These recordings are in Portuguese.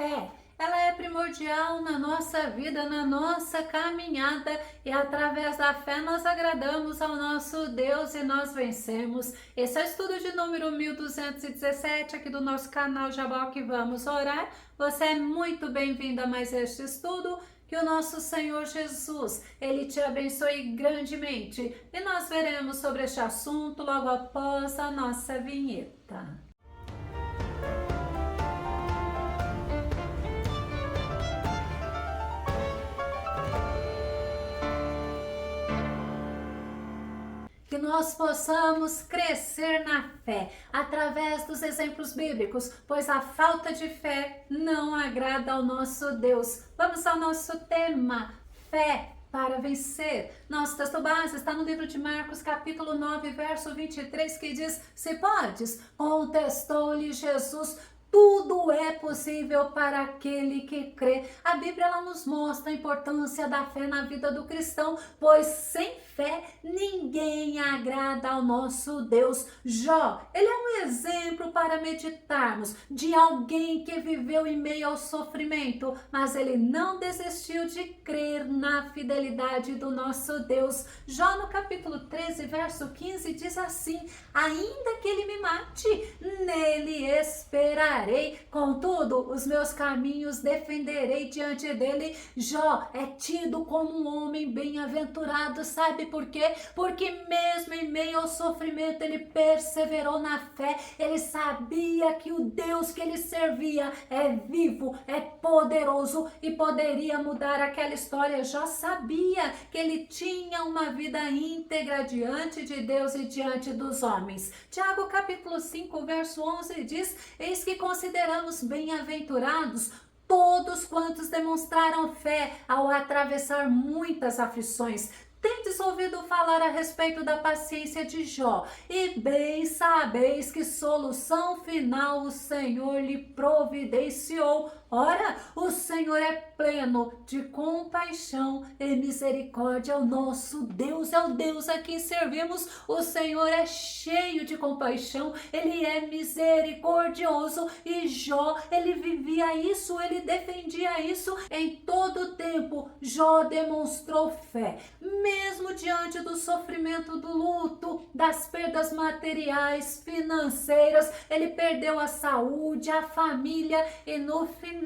fé, ela é primordial na nossa vida, na nossa caminhada, e através da fé nós agradamos ao nosso Deus e nós vencemos. Esse é o estudo de número 1217 aqui do nosso canal Jaboque Vamos Orar. Você é muito bem-vindo a mais este estudo. Que o nosso Senhor Jesus, Ele te abençoe grandemente. E nós veremos sobre este assunto logo após a nossa vinheta. Que nós possamos crescer na fé, através dos exemplos bíblicos, pois a falta de fé não agrada ao nosso Deus. Vamos ao nosso tema, fé para vencer. Nosso texto base está no livro de Marcos, capítulo 9, verso 23, que diz: Se podes, contestou-lhe Jesus, tudo é possível para aquele que crê. A Bíblia ela nos mostra a importância da fé na vida do cristão, pois sem fé ninguém agrada ao nosso Deus. Jó, ele é um exemplo para meditarmos de alguém que viveu em meio ao sofrimento, mas ele não desistiu de crer na fidelidade do nosso Deus. Jó no capítulo 13, verso 15 diz assim: ainda que ele me mate, nele esperarei. Contudo, os meus caminhos defenderei diante dele. Jó é tido como um homem bem-aventurado, sabe por quê? Porque mesmo em meio ao sofrimento, ele perseverou na fé. Ele sabia que o Deus que ele servia é vivo, é poderoso e poderia mudar aquela história. Jó sabia que ele tinha uma vida íntegra diante de Deus e diante dos homens. Tiago capítulo 5, verso 11 diz: eis que consideramos bem-aventurados todos quantos demonstraram fé ao atravessar muitas aflições. Tendes ouvido falar a respeito da paciência de Jó, e bem sabeis que solução final o Senhor lhe providenciou. Ora, o Senhor é pleno de compaixão e misericórdia. O nosso Deus é o Deus a quem servimos. O Senhor é cheio de compaixão, Ele é misericordioso. E Jó, ele vivia isso, ele defendia isso em todo o tempo. Jó demonstrou fé, mesmo diante do sofrimento, do luto, das perdas materiais, financeiras. Ele perdeu a saúde, a família e no final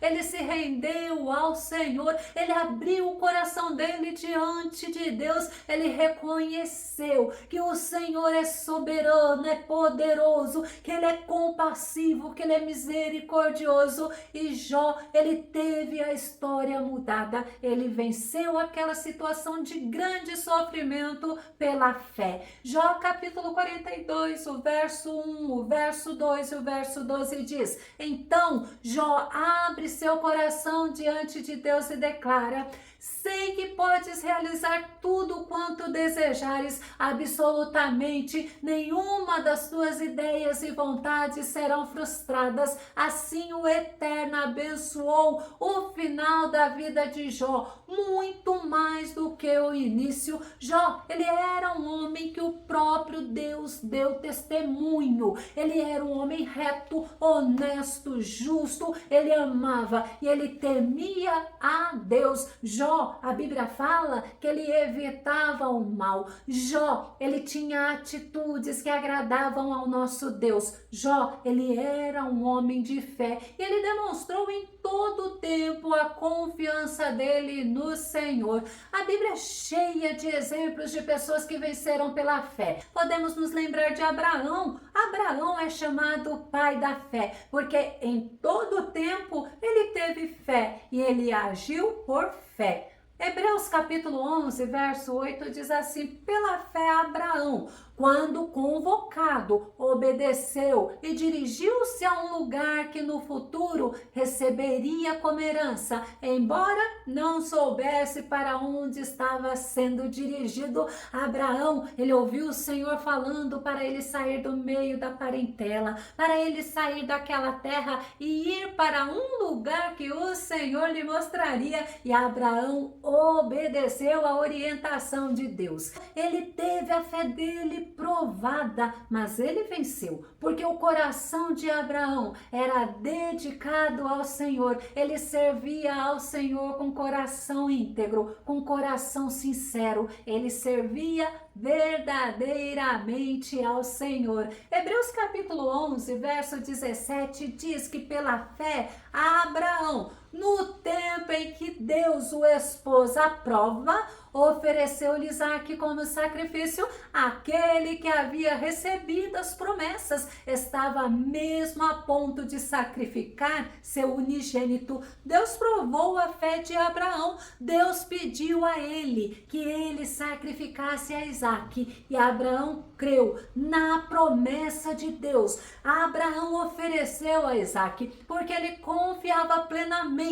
ele se rendeu ao Senhor. Ele abriu o coração dele diante de Deus. Ele reconheceu que o Senhor é soberano, é poderoso, que Ele é compassivo, que Ele é misericordioso. E Jó, ele teve a história mudada. Ele venceu aquela situação de grande sofrimento pela fé. Jó capítulo 42, o verso 1, o verso 2 e o verso 12 diz: então Jó abre seu coração diante de Deus e declara: sei que podes realizar tudo quanto desejares, absolutamente nenhuma das tuas ideias e vontades serão frustradas. Assim o Eterno abençoou o final da vida de Jó, muito mais do que o início. Jó, ele era um homem que o próprio Deus deu testemunho. Ele era um homem reto, honesto, justo, ele amava e ele temia a Deus. Jó, a Bíblia fala que ele evitava o mal. Jó, ele tinha atitudes que agradavam ao nosso Deus. Jó, ele era um homem de fé e ele demonstrou em todo o tempo a confiança dele no Senhor. A Bíblia é cheia de exemplos de pessoas que venceram pela fé. Podemos nos lembrar de Abraão. Abraão é chamado pai da fé, porque em todo o tempo ele teve fé e ele agiu por fé. Hebreus capítulo 11, verso 8 diz assim: pela fé Abraão, quando convocado, obedeceu e dirigiu-se a um lugar que no futuro receberia como herança, embora não soubesse para onde estava sendo dirigido. Abraão, ele ouviu o Senhor falando para ele sair do meio da parentela, para ele sair daquela terra e ir para um lugar que o Senhor lhe mostraria, e Abraão obedeceu a orientação de Deus. Ele teve a fé dele provada, mas ele venceu, porque o coração de Abraão era dedicado ao Senhor. Ele servia ao Senhor com coração íntegro, com coração sincero. Ele servia verdadeiramente ao Senhor. Hebreus capítulo 11, verso 17 diz que pela fé Abraão, no tempo em que Deus o expôs à prova, ofereceu-lhe Isaque como sacrifício. Aquele que havia recebido as promessas estava mesmo a ponto de sacrificar seu unigênito. Deus provou a fé de Abraão. Deus pediu a ele que ele sacrificasse a Isaque, e Abraão creu na promessa de Deus. Abraão ofereceu a Isaque porque ele confiava plenamente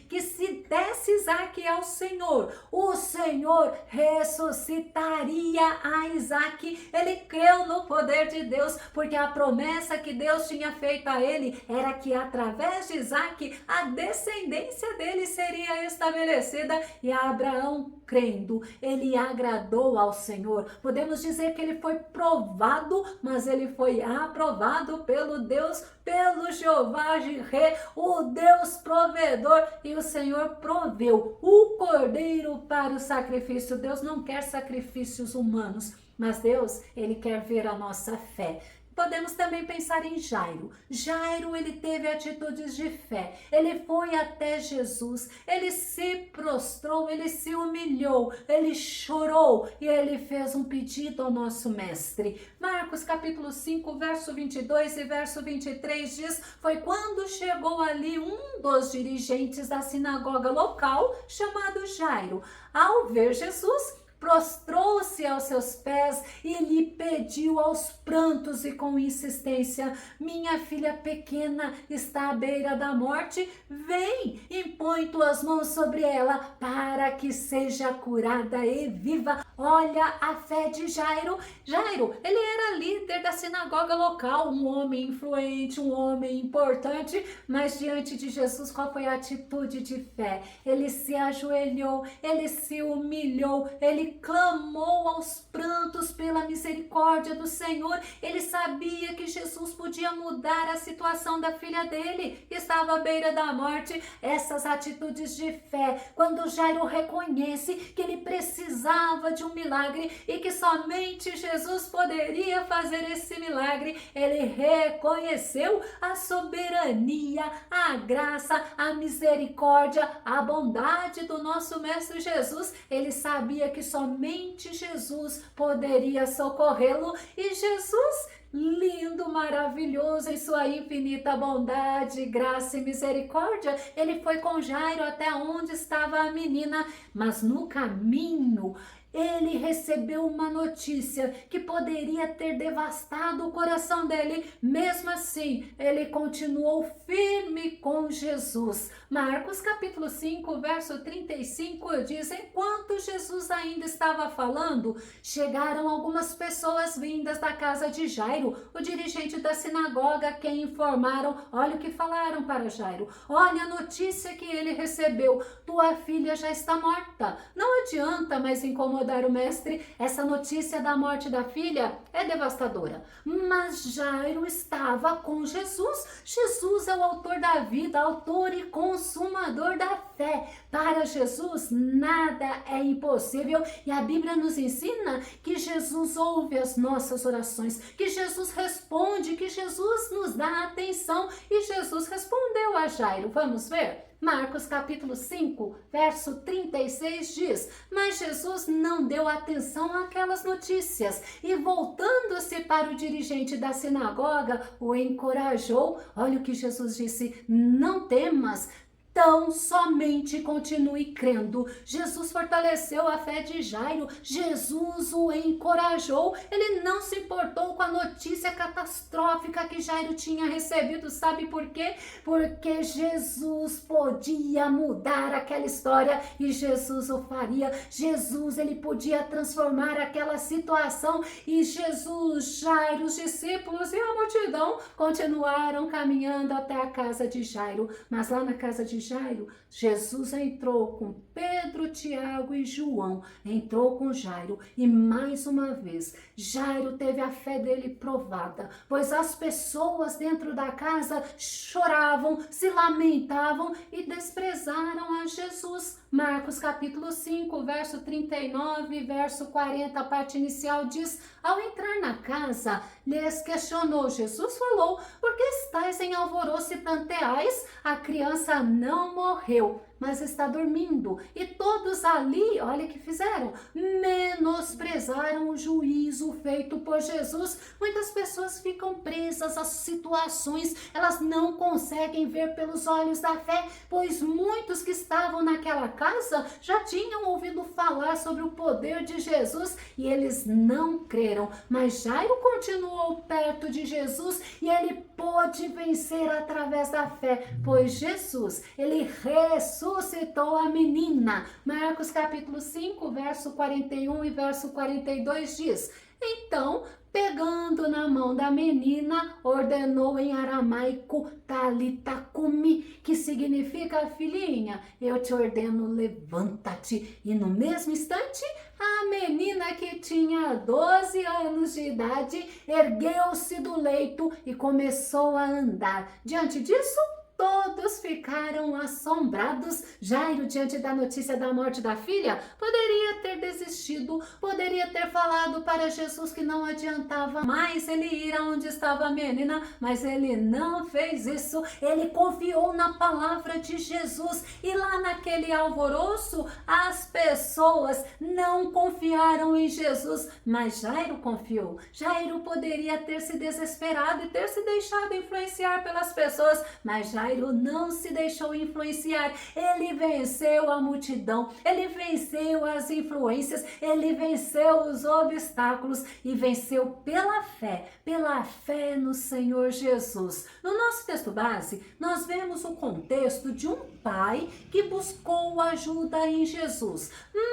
que se desse Isaque ao Senhor, o Senhor ressuscitaria a Isaque. Ele creu no poder de Deus, porque a promessa que Deus tinha feito a ele era que através de Isaque a descendência dele seria estabelecida. E Abraão, crendo, ele agradou ao Senhor. Podemos dizer que ele foi provado, mas ele foi aprovado pelo Jeová Jireh, o Deus provedor, e o Senhor proveu o cordeiro para o sacrifício. Deus não quer sacrifícios humanos, mas Deus, ele quer ver a nossa fé. Podemos também pensar em Jairo. Jairo, ele teve atitudes de fé. Ele foi até Jesus, ele se prostrou, ele se humilhou, ele chorou e ele fez um pedido ao nosso mestre. Marcos capítulo 5, verso 22 e verso 23 diz: foi quando chegou ali um dos dirigentes da sinagoga local, chamado Jairo. Ao ver Jesus, prostrou-se aos seus pés e lhe pediu aos prantos e com insistência: minha filha pequena está à beira da morte, vem, impõe tuas mãos sobre ela para que seja curada e viva. Olha a fé de Jairo. Jairo, ele era líder da sinagoga local, um homem influente, um homem importante, mas diante de Jesus, qual foi a atitude de fé? Ele se ajoelhou, ele se humilhou, ele clamou aos prantos pela misericórdia do Senhor. Ele sabia que Jesus podia mudar a situação da filha dele, que estava à beira da morte. Essas atitudes de fé, quando Jairo reconhece que ele precisava de um milagre e que somente Jesus poderia fazer esse milagre, ele reconheceu a soberania, a graça, a misericórdia, a bondade do nosso Mestre Jesus. Ele sabia que somente Jesus poderia socorrê-lo, e Jesus, lindo, maravilhoso em sua infinita bondade, graça e misericórdia, ele foi com Jairo até onde estava a menina, mas no caminho ele recebeu uma notícia que poderia ter devastado o coração dele. Mesmo assim, ele continuou firme com Jesus. Marcos capítulo 5, verso 35 diz: enquanto Jesus ainda estava falando, chegaram algumas pessoas vindas da casa de Jairo, o dirigente da sinagoga, que informaram. Olha o que falaram para Jairo: olha a notícia que ele recebeu, tua filha já está morta. Não adianta mais incomodar o mestre, essa notícia da morte da filha é devastadora. Mas Jairo estava com Jesus. Jesus é o autor da vida, autor e consumador da fé. Para Jesus nada é impossível, e a Bíblia nos ensina que Jesus ouve as nossas orações, que Jesus responde, que Jesus nos dá atenção, e Jesus respondeu a Jairo. Vamos ver? Marcos capítulo 5, verso 36 diz: mas Jesus não deu atenção àquelas notícias e, voltando-se para o dirigente da sinagoga, o encorajou. Olha o que Jesus disse: não temas, Tão somente continue crendo. Jesus fortaleceu a fé de Jairo, Jesus o encorajou, ele não se importou com a notícia catastrófica que Jairo tinha recebido, sabe por quê? Porque Jesus podia mudar aquela história e Jesus o faria. Jesus, ele podia transformar aquela situação e Jesus, Jairo, os discípulos e a multidão continuaram caminhando até a casa de Jairo, mas lá na casa de Jairo, Jesus entrou com Pedro, Tiago e João, entrou com Jairo e mais uma vez Jairo teve a fé dele provada, pois as pessoas dentro da casa choravam, se lamentavam e desprezaram a Jesus. Marcos capítulo 5, verso 39, verso 40, a parte inicial diz: ao entrar na casa, lhes questionou. Jesus falou: por que estáis em alvoroço e planteais? A criança não morreu, mas está dormindo. E todos ali, olha o que fizeram, menosprezaram o juízo feito por Jesus. Muitas pessoas ficam presas às situações, elas não conseguem ver pelos olhos da fé, pois muitos que estavam naquela casa já tinham ouvido falar sobre o poder de Jesus e eles não creram. Mas Jairo continuou perto de Jesus e ele pôde vencer através da fé, pois Jesus, ele ressuscitou a menina. Marcos capítulo 5, verso 41 e verso 42 diz: então, pegando na mão da menina, ordenou em aramaico Talita cumi, que significa: filhinha, eu te ordeno, levanta-te. E no mesmo instante, a menina, que tinha 12 anos de idade, ergueu-se do leito e começou a andar. Diante disso, todos ficaram assombrados. Jairo, diante da notícia da morte da filha, poderia ter desistido, poderia ter falado para Jesus que não adiantava mais ele ir aonde estava a menina, mas ele não fez isso. Ele confiou na palavra de Jesus e lá naquele alvoroço, as pessoas não confiaram em Jesus, mas Jairo confiou. Jairo poderia ter se desesperado e ter se deixado influenciar pelas pessoas, mas Jairo não se deixou influenciar. Ele venceu a multidão, ele venceu as influências, ele venceu os obstáculos e venceu pela fé no Senhor Jesus. No nosso texto base, nós vemos o contexto de um pai que buscou ajuda em Jesus,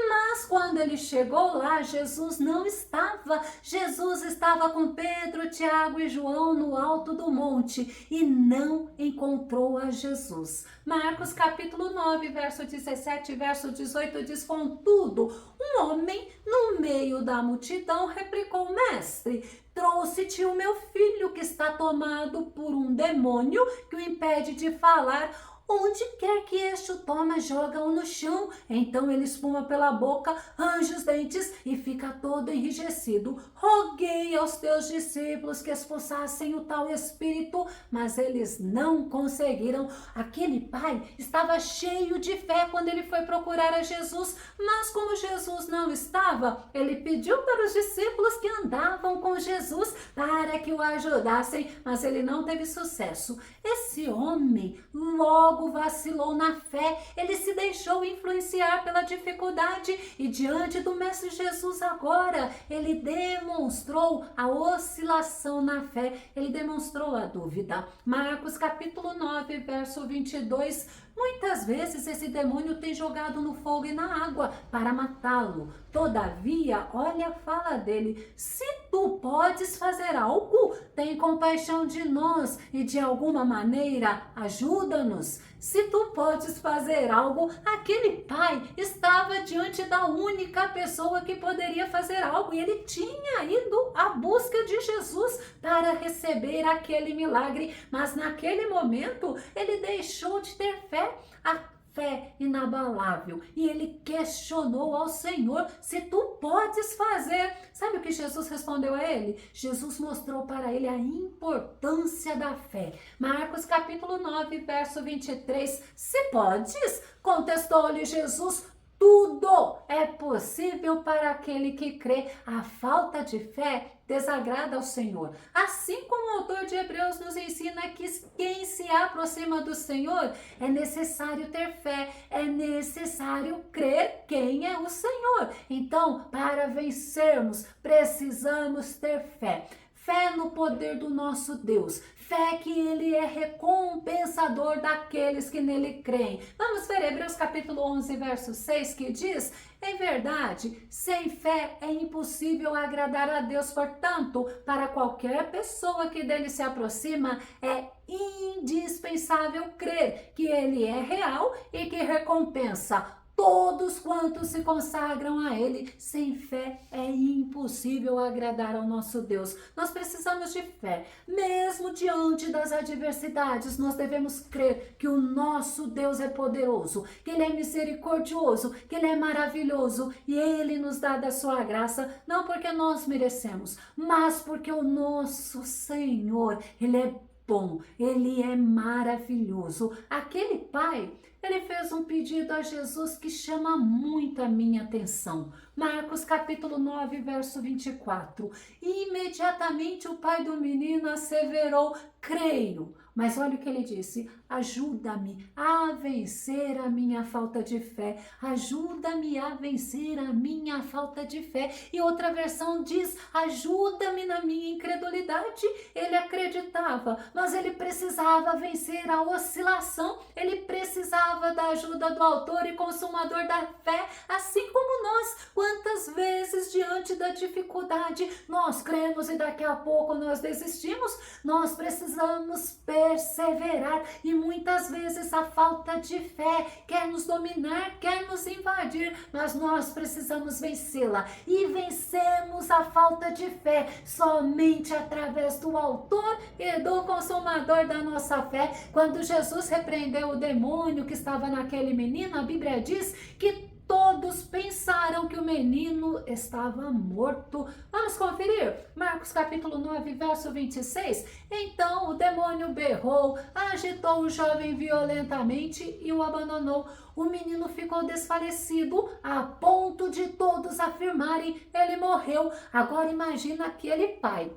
mas quando ele chegou lá, Jesus não estava. Jesus estava com Pedro, Tiago e João no alto do monte e não encontrou a Jesus. Marcos capítulo 9, verso 17 e verso 18 diz: contudo, um homem no meio da multidão replicou: mestre, trouxe-te o meu filho que está tomado por um demônio que o impede de falar. Onde quer que este o toma, joga-o no chão. Então ele espuma pela boca, range os dentes e fica todo enrijecido. Roguei aos teus discípulos que expulsassem o tal espírito, mas eles não conseguiram. Aquele pai estava cheio de fé quando ele foi procurar a Jesus, mas como Jesus não estava, ele pediu para os discípulos que andavam com Jesus para que o ajudassem, mas ele não teve sucesso. Esse homem logo vacilou na fé, ele se deixou influenciar pela dificuldade e diante do Mestre Jesus agora, ele demonstrou a oscilação na fé, ele demonstrou a dúvida. Marcos capítulo 9, verso 22, muitas vezes esse demônio tem jogado no fogo e na água para matá-lo. Todavia, olha a fala dele: se tu podes fazer algo, tem compaixão de nós e de alguma maneira ajuda-nos. Se tu podes fazer algo, aquele pai estava diante da única pessoa que poderia fazer algo e ele tinha ido à busca de Jesus para receber aquele milagre, mas naquele momento ele deixou de ter fé, a fé inabalável, e ele questionou ao Senhor: se tu podes fazer. Sabe o que Jesus respondeu a ele? Jesus mostrou para ele a importância da fé. Marcos capítulo 9, verso 23, se podes, contestou-lhe Jesus, tudo é possível para aquele que crê. A falta de fé desagrada ao Senhor. Assim como o autor de Hebreus nos ensina que quem se aproxima do Senhor é necessário ter fé, é necessário crer quem é o Senhor. Então, para vencermos, precisamos ter fé. Fé no poder do nosso Deus, fé que Ele é recompensador daqueles que nele creem. Vamos ver Hebreus capítulo 11, verso 6, que diz: em verdade, sem fé é impossível agradar a Deus, portanto, para qualquer pessoa que dele se aproxima, é indispensável crer que Ele é real e que recompensa todos quantos se consagram a Ele. Sem fé é impossível agradar ao nosso Deus. Nós precisamos de fé. Mesmo diante das adversidades, nós devemos crer que o nosso Deus é poderoso, que Ele é misericordioso, que Ele é maravilhoso e Ele nos dá da sua graça, não porque nós merecemos, mas porque o nosso Senhor, Ele é bom, Ele é maravilhoso. Aquele pai, ele fez um pedido a Jesus que chama muito a minha atenção. Marcos capítulo 9, verso 24. E imediatamente o pai do menino asseverou: creio. Mas olha o que ele disse: ajuda-me a vencer a minha falta de fé. Ajuda-me a vencer a minha falta de fé. E outra versão diz: ajuda-me na minha incredulidade. Ele acreditava, mas ele precisava vencer a oscilação. Ele precisava da ajuda do autor e consumador da fé, assim como nós. Quantas vezes diante da dificuldade nós cremos e daqui a pouco nós desistimos? Nós precisamos perseverar e muitas vezes a falta de fé quer nos dominar, quer nos invadir, mas nós precisamos vencê-la e vencemos a falta de fé somente através do autor e do consumador da nossa fé. Quando Jesus repreendeu o demônio que estava naquele menino, a Bíblia diz que todos pensaram que o menino estava morto. Vamos conferir? Marcos capítulo 9, verso 26. Então o demônio berrou, agitou o jovem violentamente e o abandonou. O menino ficou desfalecido a ponto de todos afirmarem: ele morreu. Agora imagina aquele pai.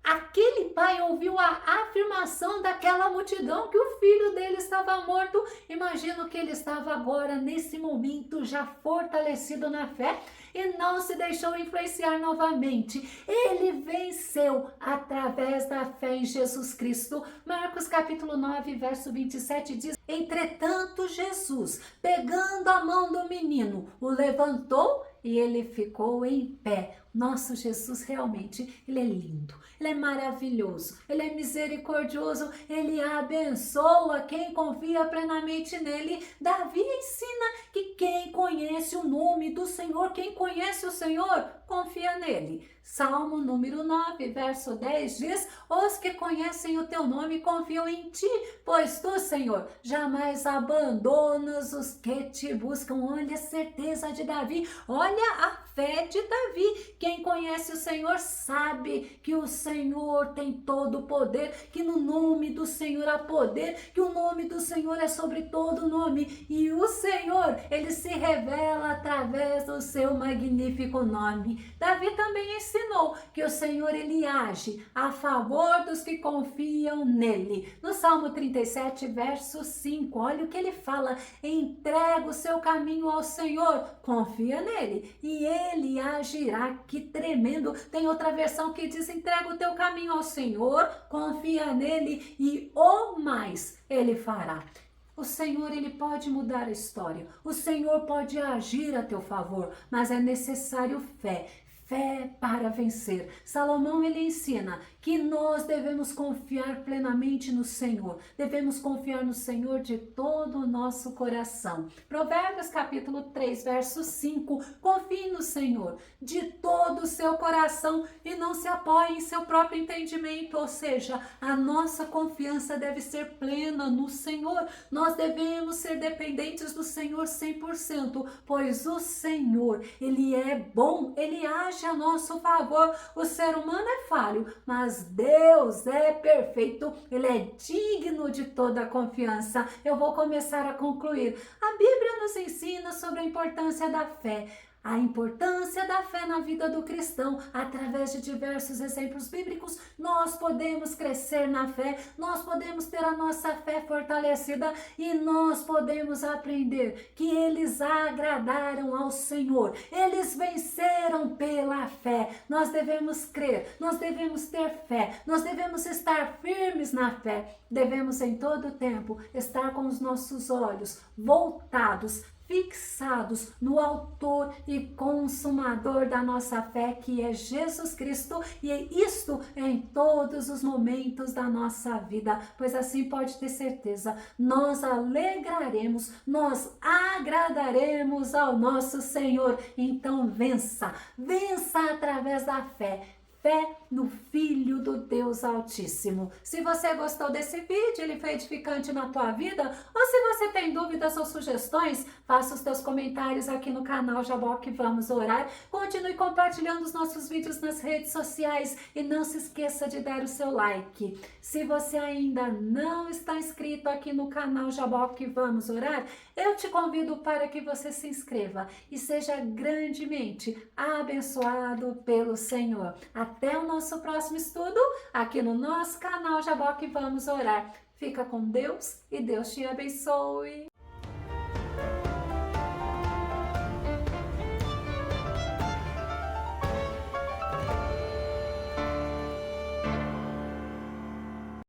Aquele pai ouviu a afirmação daquela multidão que o filho dele estava morto. Imagino que ele estava agora, nesse momento, já fortalecido na fé e não se deixou influenciar novamente. Ele venceu através da fé em Jesus Cristo. Marcos capítulo 9, verso 27 diz: entretanto Jesus, pegando a mão do menino, o levantou e ele ficou em pé. Nosso Jesus realmente, ele é lindo, ele é maravilhoso, ele é misericordioso, ele abençoa quem confia plenamente nele. Davi ensina que quem conhece o nome do Senhor, quem conhece o Senhor, confia nele. Salmo número 9, verso 10 diz: os que conhecem o teu nome confiam em ti, pois tu, Senhor, jamais abandonas os que te buscam. Olha a certeza de Davi, olha a fé de Davi. Quem conhece o Senhor sabe que o Senhor tem todo o poder, que no nome do Senhor há poder, que o nome do Senhor é sobre todo nome, e o Senhor, ele se revela através do seu magnífico nome. Davi também ensinou que o Senhor, ele age a favor dos que confiam nele. No Salmo 37, verso 5, olha o que ele fala: entrega o seu caminho ao Senhor, confia nele e ele agirá. Que tremendo! Tem outra versão que diz: entrega o teu caminho ao Senhor, confia nele e o mais ele fará. O Senhor, ele pode mudar a história, o Senhor pode agir a teu favor, mas é necessário fé. Fé para vencer. Salomão, ele ensina que nós devemos confiar plenamente no Senhor. Devemos confiar no Senhor de todo o nosso coração. Provérbios capítulo 3, verso 5. Confie no Senhor de todo o seu coração e não se apoie em seu próprio entendimento. Ou seja, a nossa confiança deve ser plena no Senhor. Nós devemos ser dependentes do Senhor 100%, pois o Senhor, ele é bom, ele age a nosso favor. O ser humano é falho, mas Deus é perfeito, ele é digno de toda a confiança. Eu vou começar a concluir. A Bíblia nos ensina sobre a importância da fé. A importância da fé na vida do cristão, através de diversos exemplos bíblicos, nós podemos crescer na fé, nós podemos ter a nossa fé fortalecida e nós podemos aprender que eles agradaram ao Senhor, eles venceram pela fé. Nós devemos crer, nós devemos ter fé, nós devemos estar firmes na fé, devemos em todo tempo estar com os nossos olhos voltados, fixados no autor e consumador da nossa fé, que é Jesus Cristo, e isto em todos os momentos da nossa vida, pois assim pode ter certeza, nós alegraremos, nós agradaremos ao nosso Senhor. Então vença, vença através da fé. Fé no Filho do Deus Altíssimo. Se você gostou desse vídeo, ele foi edificante na tua vida, ou se você tem dúvidas ou sugestões, faça os teus comentários aqui no canal Jaboque Vamos Orar. Continue compartilhando os nossos vídeos nas redes sociais e não se esqueça de dar o seu like. Se você ainda não está inscrito aqui no canal Jaboque Vamos Orar, eu te convido para que você se inscreva e seja grandemente abençoado pelo Senhor. Até o nosso próximo estudo aqui no nosso canal Jaboque Vamos Orar. Fica com Deus e Deus te abençoe.